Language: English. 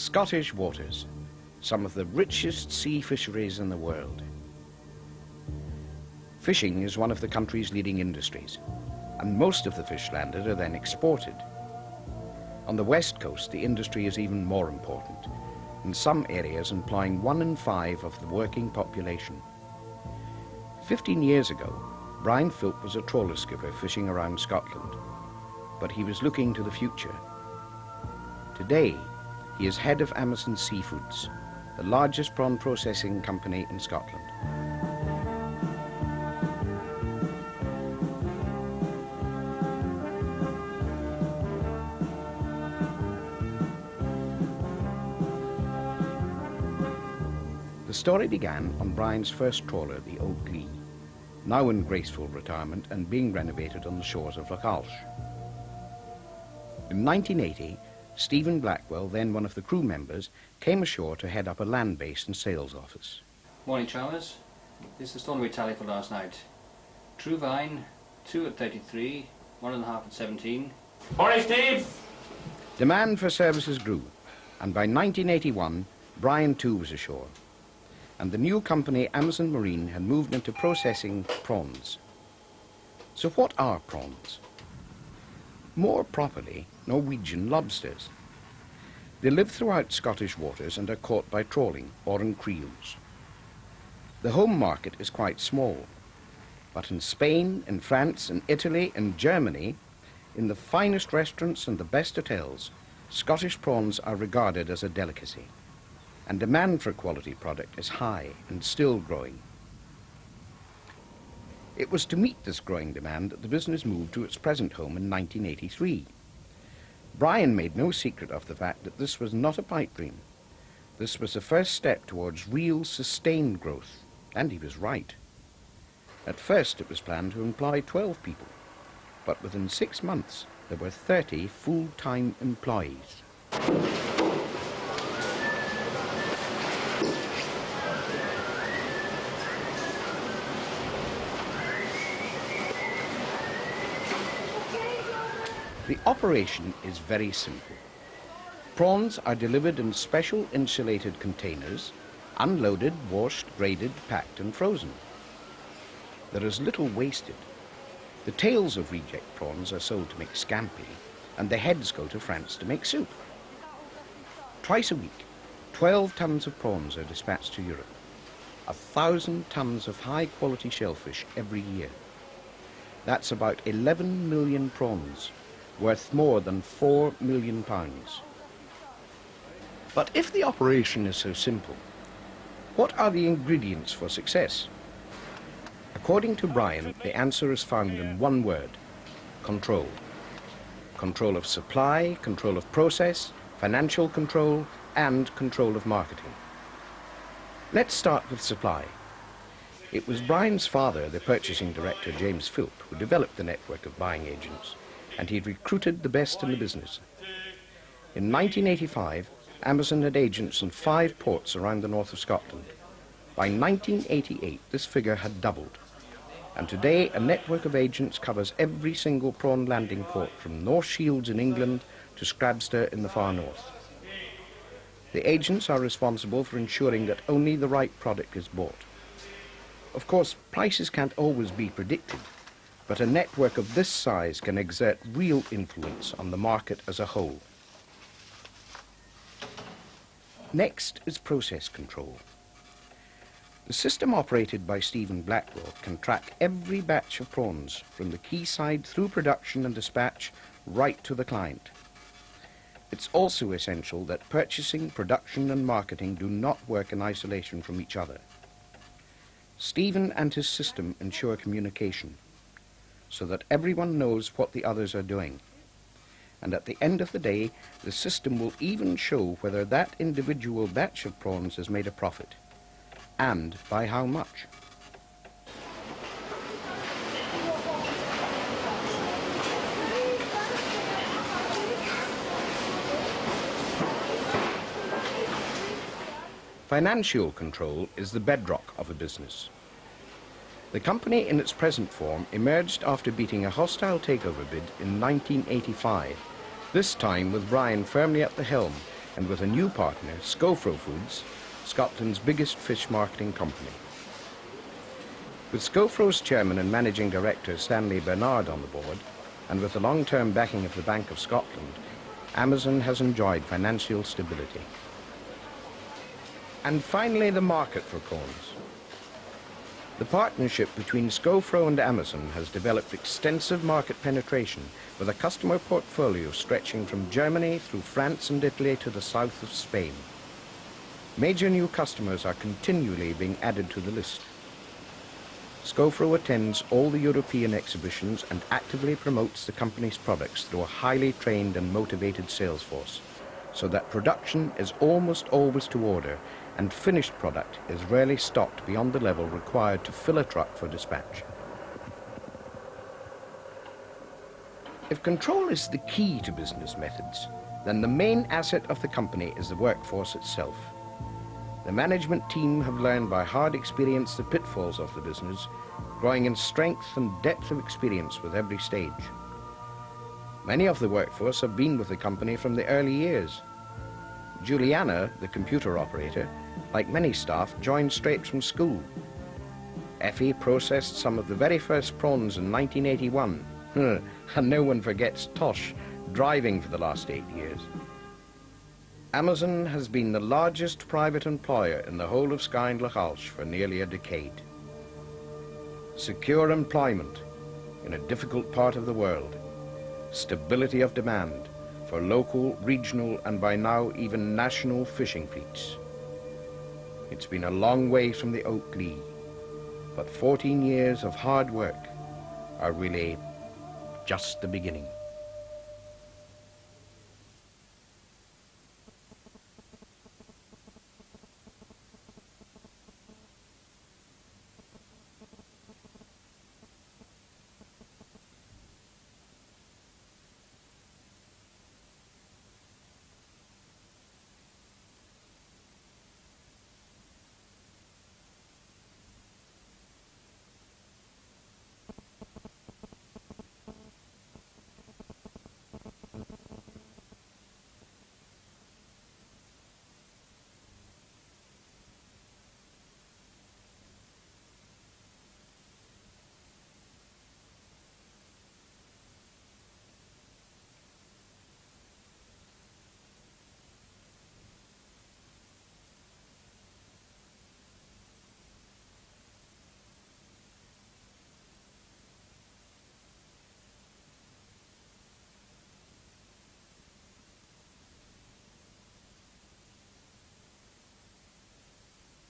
Scottish waters, some of the richest sea fisheries in the world. Fishing is one of the country's leading industries, and most of the fish landed are then exported. On the west coast, the industry is even more important, in some areas employing 1 in 5 of the working population. 15 years ago, Brian Philp was a trawler skipper fishing around Scotland, but he was looking to the future. Today, he is head of Amazon Seafoods, the largest prawn processing company in Scotland. The story began on Brian's first trawler, the Old Glee, now in graceful retirement and being renovated on the shores of Loch Alsh. In 1980, Stephen Blackwell, then one of the crew members, came ashore to head up a land-based and sales office. Morning, travellers. This is the stone we tallied for last night. True vine, 2 at 33, 1.5 at 17. Morning, Steve! Demand for services grew, and by 1981, Brian too was ashore. And the new company, Amazon Marine, had moved into processing prawns. So what are prawns? More properly, Norwegian lobsters. They live throughout Scottish waters and are caught by trawling or in creels. The home market is quite small, but in Spain, in France, in Italy, in Germany, in the finest restaurants and the best hotels, Scottish prawns are regarded as a delicacy, and demand for quality product is high and still growing. It was to meet this growing demand that the business moved to its present home in 1983. Brian made no secret of the fact that this was not a pipe dream. This was the first step towards real, sustained growth, and he was right. At first it was planned to employ 12 people, but within 6 months there were 30 full-time employees. The operation is very simple. Prawns are delivered in special insulated containers, unloaded, washed, graded, packed and frozen. There is little wasted. The tails of reject prawns are sold to make scampi, and the heads go to France to make soup. Twice a week, 12 tons of prawns are dispatched to Europe. 1,000 tons of high-quality shellfish every year. That's about 11 million prawns, worth more than £4 million. But if the operation is so simple, what are the ingredients for success? According to Brian, the answer is found in one word: control. Control of supply, control of process, financial control, and control of marketing. Let's start with supply. It was Brian's father, the purchasing director, James Philp, who developed the network of buying agents, and he'd recruited the best in the business. In 1985, Amazon had agents in 5 ports around the north of Scotland. By 1988, this figure had doubled, and today a network of agents covers every single prawn landing port from North Shields in England to Scrabster in the far north. The agents are responsible for ensuring that only the right product is bought. Of course, prices can't always be predicted, but a network of this size can exert real influence on the market as a whole. Next is process control. The system operated by Stephen Blackwell can track every batch of prawns from the quayside through production and dispatch right to the client. It's also essential that purchasing, production and marketing do not work in isolation from each other. Stephen and his system ensure communication, so that everyone knows what the others are doing. And at the end of the day, the system will even show whether that individual batch of prawns has made a profit, and by how much. Financial control is the bedrock of a business. The company in its present form emerged after beating a hostile takeover bid in 1985, this time with Brian firmly at the helm and with a new partner, Seafoods, Scotland's biggest fish marketing company. With Seafoods chairman and managing director Stanley Bernard on the board, and with the long-term backing of the Bank of Scotland, Amazon has enjoyed financial stability. And finally, the market for prawns. The partnership between Scofro and Amazon has developed extensive market penetration with a customer portfolio stretching from Germany through France and Italy to the south of Spain. Major new customers are continually being added to the list. Scofro attends all the European exhibitions and actively promotes the company's products through a highly trained and motivated sales force, so that production is almost always to order and finished product is rarely stocked beyond the level required to fill a truck for dispatch. If control is the key to business methods, then the main asset of the company is the workforce itself. The management team have learned by hard experience the pitfalls of the business, growing in strength and depth of experience with every stage. Many of the workforce have been with the company from the early years. Juliana, the computer operator, like many staff, joined straight from school. Effie processed some of the very first prawns in 1981, and no one forgets Tosh driving for the last 8 years. Amazon has been the largest private employer in the whole of Skye and Lochalsh for nearly a decade. Secure employment in a difficult part of the world, stability of demand for local, regional, and by now even national fishing fleets. It's been a long way from the Oak Lee, but 14 years of hard work are really just the beginning.